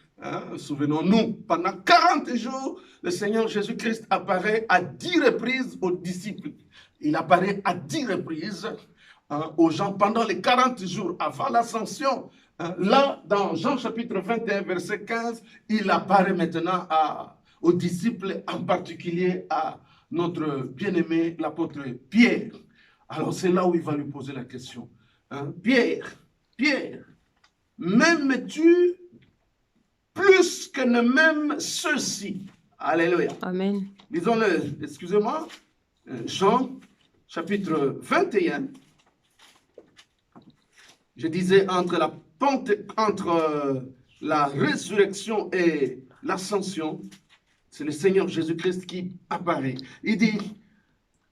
Speaker 1: Souvenons-nous, pendant 40 jours, le Seigneur Jésus-Christ apparaît à 10 reprises aux disciples. Il apparaît à 10 reprises aux gens pendant les 40 jours avant l'ascension. Là, dans Jean chapitre 21, verset 15, il apparaît maintenant aux disciples, en particulier à notre bien-aimé, l'apôtre Pierre. Alors, c'est là où il va lui poser la question. Pierre, m'aimes-tu plus que ne m'aiment ceux-ci? Alléluia.
Speaker 2: Amen.
Speaker 1: Lisons-le, excusez-moi, Jean chapitre 21. Je disais entre la résurrection et l'ascension, c'est le Seigneur Jésus-Christ qui apparaît. Il dit,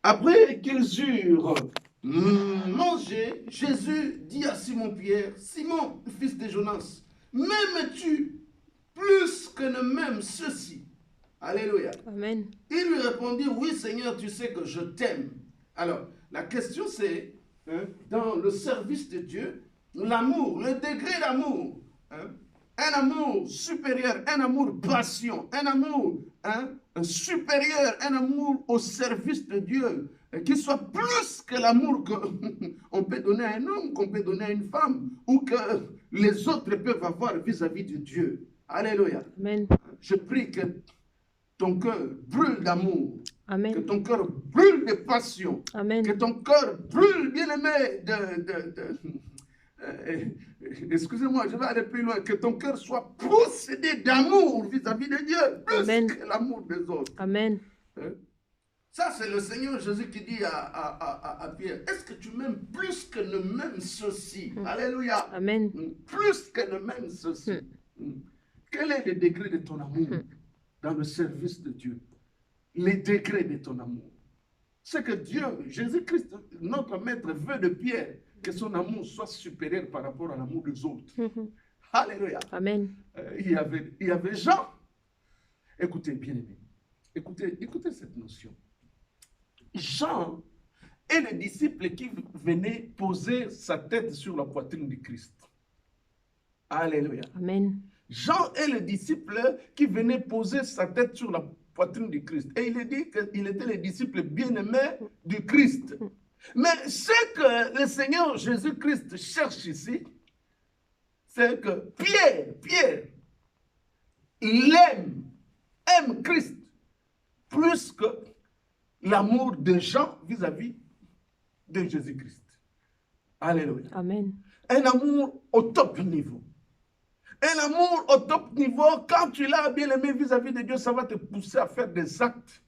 Speaker 1: après qu'ils eurent mangé, Jésus dit à Simon-Pierre, Simon, fils de Jonas, m'aimes-tu plus que ne m'aime ceci? Alléluia.
Speaker 2: Amen.
Speaker 1: Il lui répondit, oui Seigneur, tu sais que je t'aime. Alors, la question c'est, dans le service de Dieu, l'amour, le degré d'amour, un amour supérieur, un amour passion, un amour supérieur, un amour au service de Dieu, qui soit plus que l'amour qu'on peut donner à un homme, qu'on peut donner à une femme, ou que les autres peuvent avoir vis-à-vis de Dieu. Alléluia.
Speaker 2: Amen.
Speaker 1: Je prie que ton cœur brûle d'amour.
Speaker 2: Amen.
Speaker 1: Que ton cœur brûle de passion.
Speaker 2: Amen.
Speaker 1: Que ton cœur brûle, bien-aimé, excusez-moi, je vais aller plus loin. Que ton cœur soit possédé d'amour vis-à-vis de Dieu, plus
Speaker 2: Amen.
Speaker 1: que l'amour des autres.
Speaker 2: Amen.
Speaker 1: Ça, c'est le Seigneur Jésus qui dit à Pierre, est-ce que tu m'aimes plus que ne m'aime ceci? Alléluia.
Speaker 2: Amen.
Speaker 1: Plus que ne m'aime ceci. Quel est le degré de ton amour dans le service de Dieu? Les degrés de ton amour. C'est que Dieu, Jésus-Christ, notre maître, veut de Pierre que son amour soit supérieur par rapport à l'amour des autres. Alléluia.
Speaker 2: Amen.
Speaker 1: Il y avait Jean. Écoutez, bien-aimés. Écoutez cette notion. Jean est le disciple qui venait poser sa tête sur la poitrine du Christ. Alléluia.
Speaker 2: Amen.
Speaker 1: Jean est le disciple qui venait poser sa tête sur la poitrine du Christ. Et il est dit qu'il était le disciple bien-aimé du Christ. Mais ce que le Seigneur Jésus-Christ cherche ici, c'est que Pierre, il aime Christ plus que l'amour de Jean vis-à-vis de Jésus-Christ. Alléluia.
Speaker 2: Amen.
Speaker 1: Un amour au top niveau. Un amour au top niveau, quand tu l'as bien aimé vis-à-vis de Dieu, ça va te pousser à faire des actes.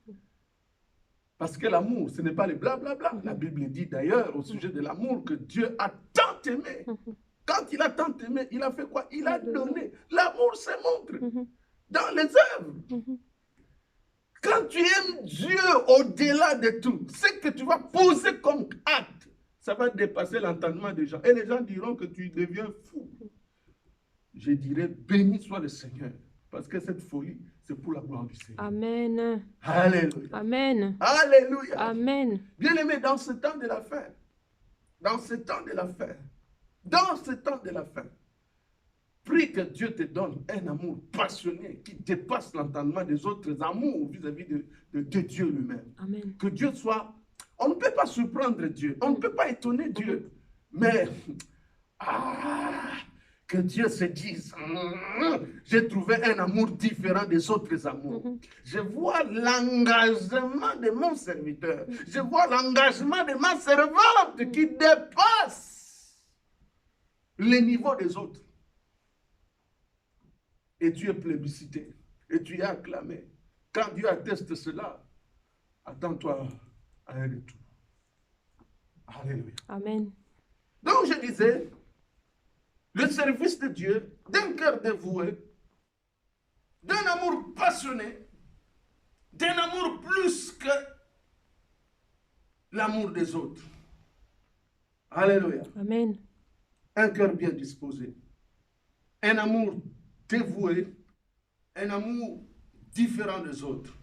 Speaker 1: Parce que l'amour, ce n'est pas le blablabla. La Bible dit d'ailleurs au sujet de l'amour que Dieu a tant aimé. Quand il a tant aimé, il a fait quoi? Il a donné. L'amour se montre dans les œuvres. Quand tu aimes Dieu au-delà de tout, ce que tu vas poser comme acte, ça va dépasser l'entendement des gens. Et les gens diront que tu deviens fou. Je dirais, béni soit le Seigneur. Parce que cette folie, c'est pour la gloire du Seigneur.
Speaker 2: Amen.
Speaker 1: Alléluia.
Speaker 2: Amen.
Speaker 1: Alléluia.
Speaker 2: Amen.
Speaker 1: Bien-aimé, dans ce temps de la fin, dans ce temps de la fin, prie que Dieu te donne un amour passionné qui dépasse l'entendement des autres amours vis-à-vis de Dieu lui-même.
Speaker 2: Amen.
Speaker 1: Que Dieu soit... On ne peut pas surprendre Dieu, on ne peut pas étonner Dieu, mais... que Dieu se dise, j'ai trouvé un amour différent des autres amours. Je vois l'engagement de mon serviteur. Je vois l'engagement de ma servante qui dépasse les niveaux des autres. Et tu es plébiscité. Et tu es acclamé. Quand Dieu atteste cela, attends-toi à un retour. Alléluia.
Speaker 2: Amen.
Speaker 1: Donc je disais, le service de Dieu, d'un cœur dévoué, d'un amour passionné, d'un amour plus que l'amour des autres. Alléluia.
Speaker 2: Amen.
Speaker 1: Un cœur bien disposé, un amour dévoué, un amour différent des autres.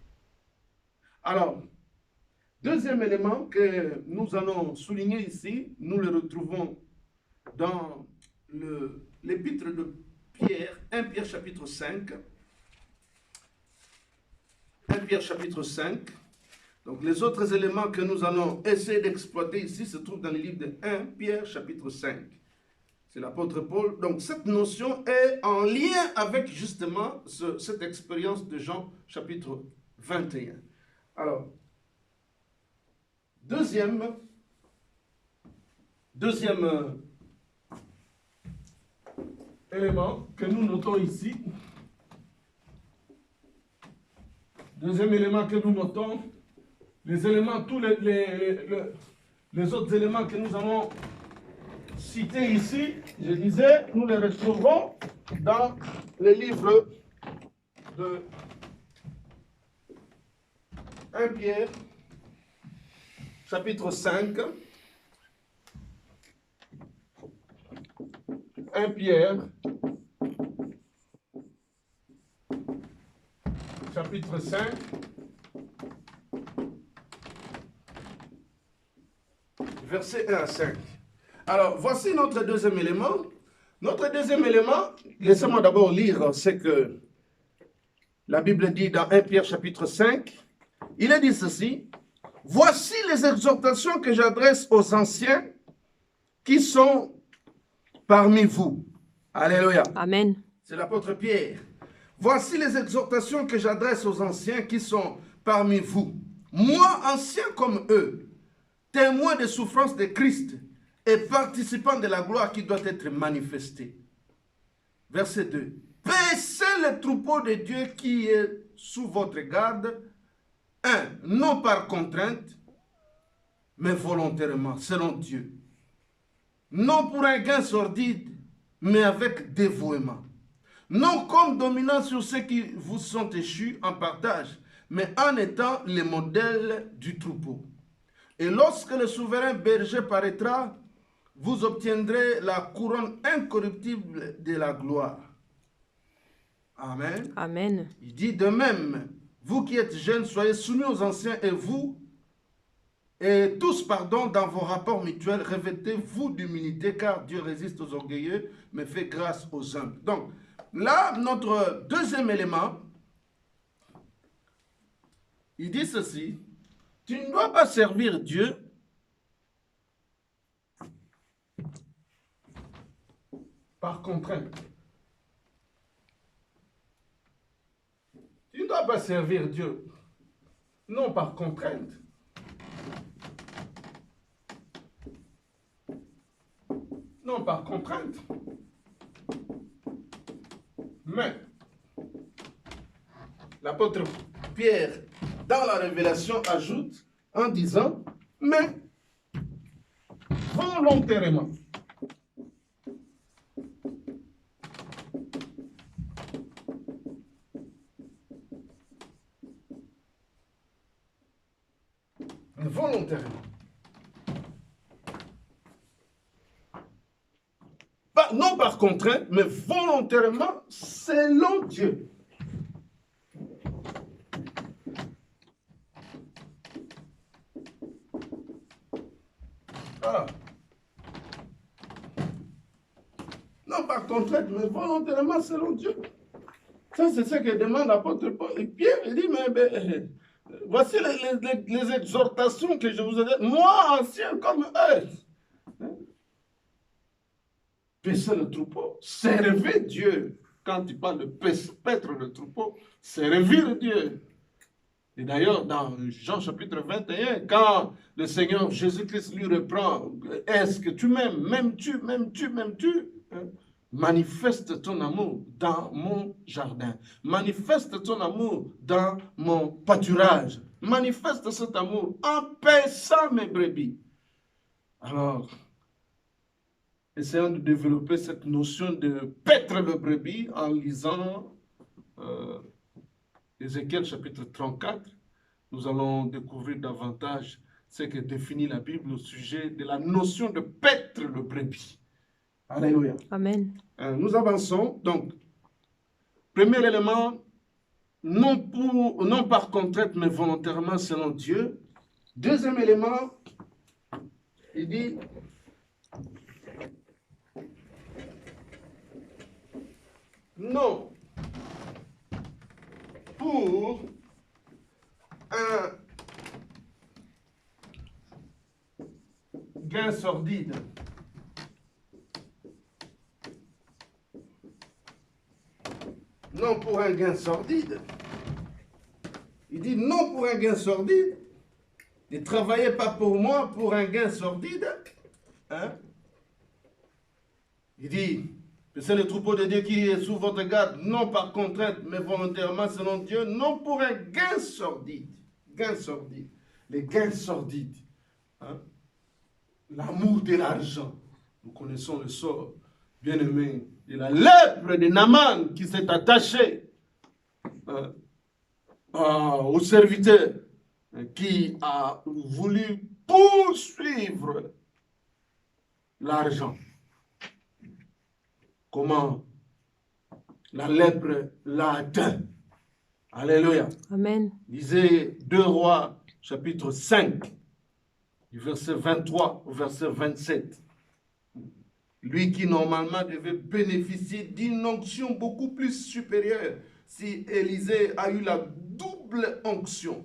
Speaker 1: Alors, deuxième élément que nous allons souligner ici, nous le retrouvons dans l'épître de Pierre, 1 Pierre chapitre 5. 1 Pierre chapitre 5. Donc les autres éléments que nous allons essayer d'exploiter ici se trouvent dans le livre de 1 Pierre chapitre 5. C'est l'apôtre Paul. Donc cette notion est en lien avec justement cette expérience de Jean chapitre 21. Alors, deuxième élément que nous notons ici. Deuxième élément que nous notons, les éléments, tous les autres éléments que nous avons cités ici, je disais, nous les retrouvons dans le livre de 1 Pierre, chapitre 5. 1 Pierre, chapitre 5. Versets 1 à 5. Alors, voici notre deuxième élément. Notre deuxième élément, laissez-moi d'abord lire ce que la Bible dit dans 1 Pierre chapitre 5. Il est dit ceci: voici les exhortations que j'adresse aux anciens qui sont parmi vous. Alléluia.
Speaker 2: Amen.
Speaker 1: C'est l'apôtre Pierre. Voici les exhortations que j'adresse aux anciens qui sont parmi vous. Moi, ancien comme eux, témoin des souffrances de Christ et participant de la gloire qui doit être manifestée. Verset 2. Paissez le troupeau de Dieu qui est sous votre garde, non par contrainte, mais volontairement, selon Dieu. Non pour un gain sordide, mais avec dévouement. Non comme dominant sur ceux qui vous sont échus en partage, mais en étant les modèles du troupeau. Et lorsque le souverain berger paraîtra, vous obtiendrez la couronne incorruptible de la gloire. Amen.
Speaker 2: Amen.
Speaker 1: Il dit de même, vous qui êtes jeunes, soyez soumis aux anciens et tous, dans vos rapports mutuels, revêtez-vous d'humilité, car Dieu résiste aux orgueilleux, mais fait grâce aux humbles. Donc, là, notre deuxième élément, il dit ceci: tu ne dois pas servir Dieu par contrainte. Tu ne dois pas servir Dieu, non par contrainte. Non par contrainte. Mais, l'apôtre Pierre, dans la Révélation, ajoute en disant, mais volontairement. Volontairement. Non par contrainte, mais volontairement, selon Dieu. Voilà. Non par contrainte, mais volontairement, selon Dieu. Ça, c'est ce que demande l'apôtre Pierre. Il dit, mais voici les exhortations que je vous ai données. Moi, ancien comme eux. Paître le troupeau, servir Dieu. Quand il parle de paître le troupeau, servir Dieu. Et d'ailleurs, dans Jean chapitre 21, quand le Seigneur Jésus-Christ lui reprend, est-ce que tu m'aimes, m'aimes-tu, manifeste ton amour dans mon jardin. Manifeste ton amour dans mon pâturage. Manifeste cet amour en paissant mes brebis. Alors, essayons de développer cette notion de paître le brebis en lisant Ézéchiel chapitre 34. Nous allons découvrir davantage ce que définit la Bible au sujet de la notion de paître le brebis. Alléluia.
Speaker 2: Amen.
Speaker 1: Nous avançons. Donc, premier élément, non par contrainte, mais volontairement selon Dieu. Deuxième élément, il dit, non pour un gain sordide. Non pour un gain sordide. Il dit non pour un gain sordide. Ne travaillez pas pour moi pour un gain sordide. Hein? Il dit, c'est le troupeau de Dieu qui est sous votre garde, non par contrainte, mais volontairement selon Dieu, non pour un gain sordide. Gain sordide. Les gains sordides. Hein? L'amour de l'argent. Nous connaissons le sort, bien aimé, de la lèpre de Naaman qui s'est attachée au serviteur qui a voulu poursuivre l'argent. Comment la lèpre l'a atteint. Alléluia.
Speaker 2: Amen.
Speaker 1: Lisez 2 Rois, chapitre 5, du verset 23 au verset 27. Lui qui normalement devait bénéficier d'une onction beaucoup plus supérieure. Si Élisée a eu la double onction,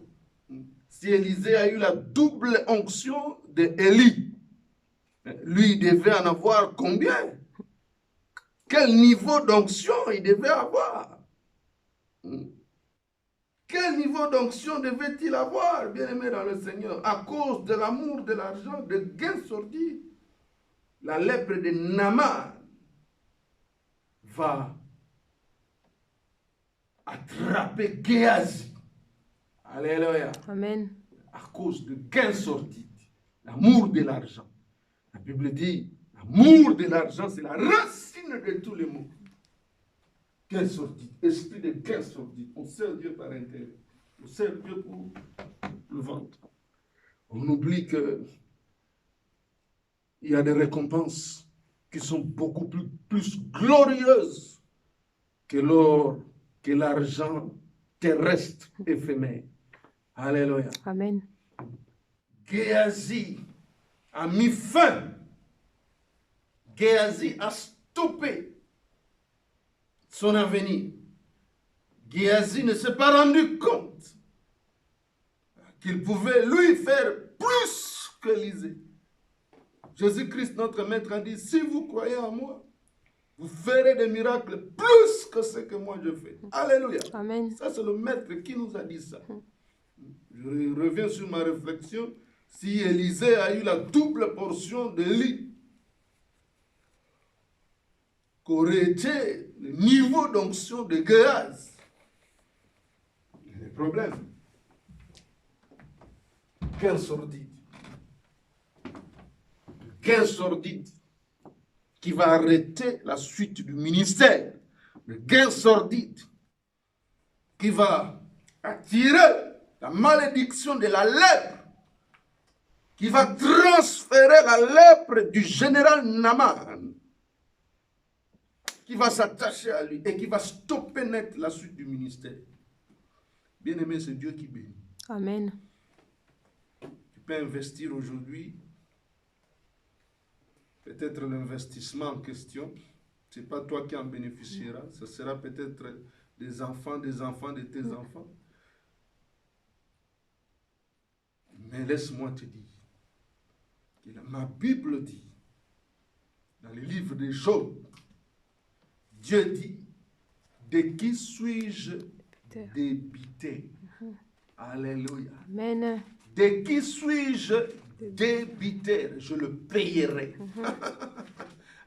Speaker 1: si Élisée a eu la double onction d'Élie, lui devait en avoir combien? Quel niveau d'onction il devait avoir? Quel niveau d'onction devait-il avoir, bien-aimé dans le Seigneur, à cause de l'amour de l'argent, de gains sordides? La lèpre de Naaman va attraper Géasi. Alléluia.
Speaker 2: Amen.
Speaker 1: À cause de gains sordides, l'amour de l'argent. La Bible dit, l'amour de l'argent, c'est la racine de tous les maux. Gains sordides, esprit de gains sordides. On sert Dieu par intérêt. On sert Dieu pour le ventre. On oublie que il y a des récompenses qui sont beaucoup plus glorieuses que l'or, que l'argent terrestre éphémère. Alléluia.
Speaker 2: Amen.
Speaker 1: Géasi a mis fin. Géasi a stoppé son avenir. Géasi ne s'est pas rendu compte qu'il pouvait lui faire plus qu'Élisée. Jésus-Christ, notre Maître, a dit, si vous croyez en moi, vous ferez des miracles plus que ce que moi je fais. Alléluia.
Speaker 2: Amen.
Speaker 1: Ça, c'est le Maître qui nous a dit ça. Je reviens sur ma réflexion. Si Élisée a eu la double portion d'Élie, qu'aurait été le niveau d'onction de Géasi, il y a des problèmes. Quel sordide. Quel sordide qui va arrêter la suite du ministère. Le gain sordide qui va attirer la malédiction de la lèpre, qui va transférer la lèpre du général Naaman, qui va s'attacher à lui et qui va stopper net la suite du ministère. Bien-aimé, c'est Dieu qui bénit.
Speaker 2: Amen.
Speaker 1: Tu peux investir aujourd'hui. Peut-être l'investissement en question, ce n'est pas toi qui en bénéficieras, ce sera peut-être des enfants de tes enfants. Mais laisse-moi te dire que ma Bible dit, dans le livre de Job, Dieu dit, de qui suis-je débiteur? Alléluia.
Speaker 2: Amen.
Speaker 1: De qui suis-je débiteur? Je le payerai.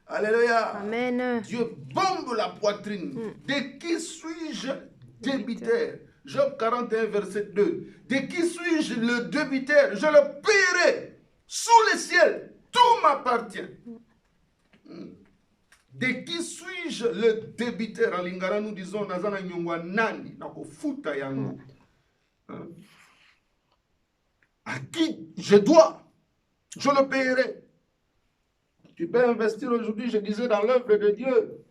Speaker 1: Alléluia.
Speaker 2: Amen.
Speaker 1: Dieu bombe la poitrine. De qui suis-je débiteur? Job 41, verset 2. De qui suis-je le débiteur? Je le paierai. Sous le ciel, tout m'appartient. De qui suis-je le débiteur? En lingala, nous disons, Nazana nyongwa nani, nako futa yangu. À qui je dois, je le paierai. Tu peux investir aujourd'hui, je disais, dans l'œuvre de Dieu.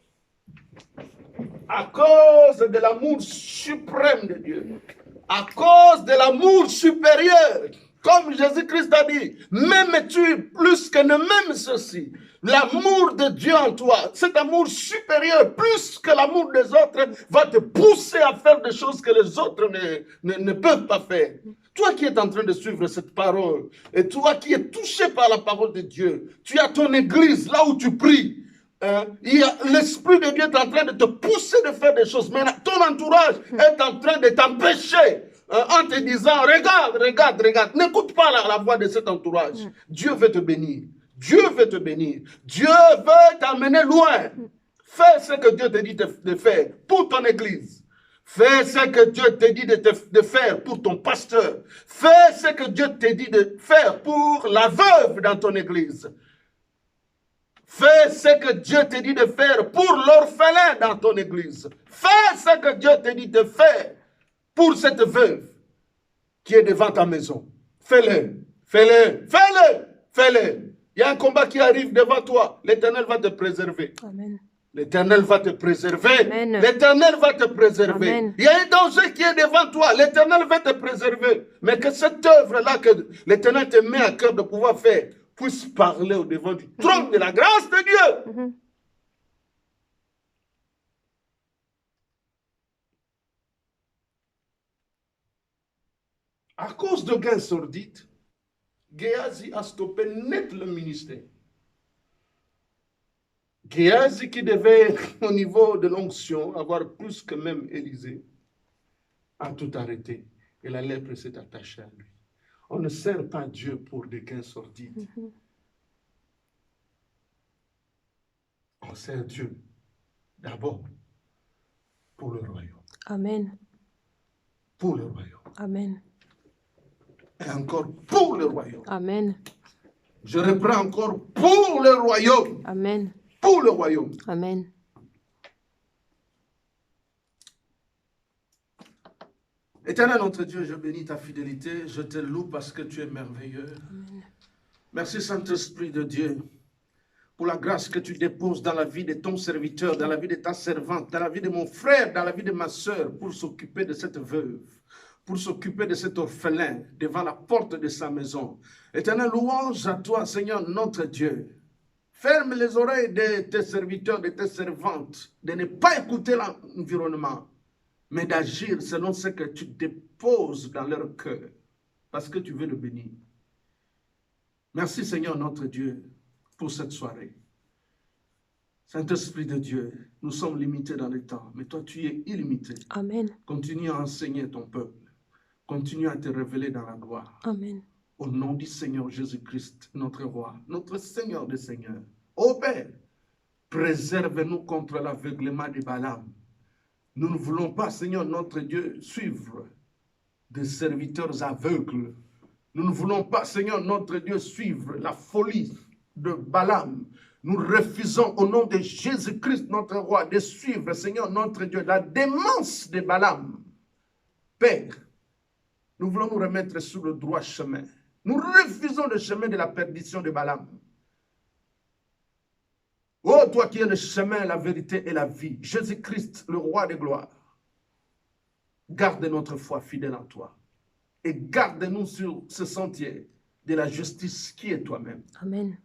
Speaker 1: À cause de l'amour suprême de Dieu. À cause de l'amour supérieur. Comme Jésus-Christ a dit, m'aimes-tu plus que ne m'aime ceci? L'amour de Dieu en toi, cet amour supérieur, plus que l'amour des autres, va te pousser à faire des choses que les autres ne peuvent pas faire. Toi qui es en train de suivre cette parole, et toi qui es touché par la parole de Dieu, tu as ton église, là où tu pries, l'Esprit de Dieu est en train de te pousser de faire des choses, mais ton entourage est en train de t'empêcher. En te disant, regarde, n'écoute pas la voix de cet entourage. Dieu veut te bénir. Dieu veut te bénir. Dieu veut t'amener loin. Fais ce que Dieu te dit de faire pour ton église. Fais ce que Dieu te dit de faire pour ton pasteur. Fais ce que Dieu te dit de faire pour la veuve dans ton église. Fais ce que Dieu te dit de faire pour l'orphelin dans ton église. Fais ce que Dieu te dit de faire pour cette veuve qui est devant ta maison. Fais-le, fais-le, fais-le, fais-le. Il y a un combat qui arrive devant toi. L'Éternel va te préserver.
Speaker 2: Amen.
Speaker 1: L'Éternel va te préserver.
Speaker 2: Amen.
Speaker 1: L'Éternel va te préserver.
Speaker 2: Amen.
Speaker 1: Il y a un danger qui est devant toi. L'Éternel va te préserver. Mais que cette œuvre-là que l'Éternel te met à cœur de pouvoir faire puisse parler au devant du trône de la grâce de Dieu.
Speaker 2: Mhm.
Speaker 1: À cause de gains sordides, Géasi a stoppé net le ministère. Géasi qui devait, au niveau de l'onction, avoir plus que même Élisée, a tout arrêté. Et la lèpre s'est attachée à lui. On ne sert pas Dieu pour des gains sordides. On sert Dieu d'abord pour le royaume.
Speaker 2: Amen.
Speaker 1: Pour le royaume.
Speaker 2: Amen.
Speaker 1: Et encore pour le royaume.
Speaker 2: Amen.
Speaker 1: Je reprends encore pour le royaume.
Speaker 2: Amen.
Speaker 1: Pour le royaume.
Speaker 2: Amen.
Speaker 1: Éternel notre Dieu, je bénis ta fidélité, je te loue parce que tu es merveilleux.
Speaker 2: Amen.
Speaker 1: Merci Saint-Esprit de Dieu pour la grâce que tu déposes dans la vie de ton serviteur, dans la vie de ta servante, dans la vie de mon frère, dans la vie de ma soeur, pour s'occuper de cette veuve, pour s'occuper de cet orphelin devant la porte de sa maison. Éternel, louange à toi, Seigneur notre Dieu. Ferme les oreilles de tes serviteurs, de tes servantes, de ne pas écouter l'environnement, mais d'agir selon ce que tu déposes dans leur cœur, parce que tu veux le bénir. Merci Seigneur notre Dieu pour cette soirée. Saint-Esprit de Dieu, nous sommes limités dans le temps, mais toi tu es illimité.
Speaker 2: Amen.
Speaker 1: Continue à enseigner ton peuple. Continue à te révéler dans la gloire.
Speaker 2: Amen.
Speaker 1: Au nom du Seigneur Jésus-Christ, notre roi, notre Seigneur des Seigneurs. Ô Père, préserve-nous contre l'aveuglement de Balaam. Nous ne voulons pas, Seigneur notre Dieu, suivre des serviteurs aveugles. Nous ne voulons pas, Seigneur notre Dieu, suivre la folie de Balaam. Nous refusons au nom de Jésus-Christ, notre roi, de suivre, Seigneur notre Dieu, la démence de Balaam. Père, nous voulons nous remettre sur le droit chemin. Nous refusons le chemin de la perdition de Balaam. Oh, toi qui es le chemin, la vérité et la vie, Jésus-Christ, le roi de gloire, garde notre foi fidèle en toi et garde-nous sur ce sentier de la justice qui est toi-même.
Speaker 2: Amen.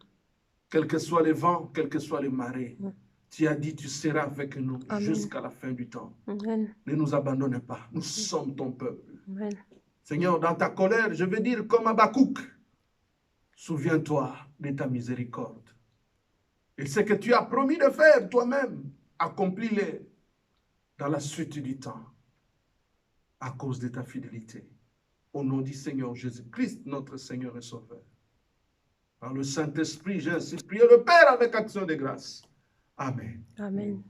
Speaker 1: Quel que soit le vent, quel que soit les marées, tu as dit tu seras avec nous jusqu'à la fin du temps.
Speaker 2: Amen.
Speaker 1: Ne nous abandonne pas, nous sommes ton peuple.
Speaker 2: Amen.
Speaker 1: Seigneur, dans ta colère, je veux dire comme Habakkuk, souviens-toi de ta miséricorde. Et ce que tu as promis de faire toi-même, accomplis-le dans la suite du temps, à cause de ta fidélité. Au nom du Seigneur Jésus-Christ, notre Seigneur et Sauveur. Par le Saint-Esprit, j'ai ainsi prié le Père avec action de grâce. Amen.
Speaker 2: Amen.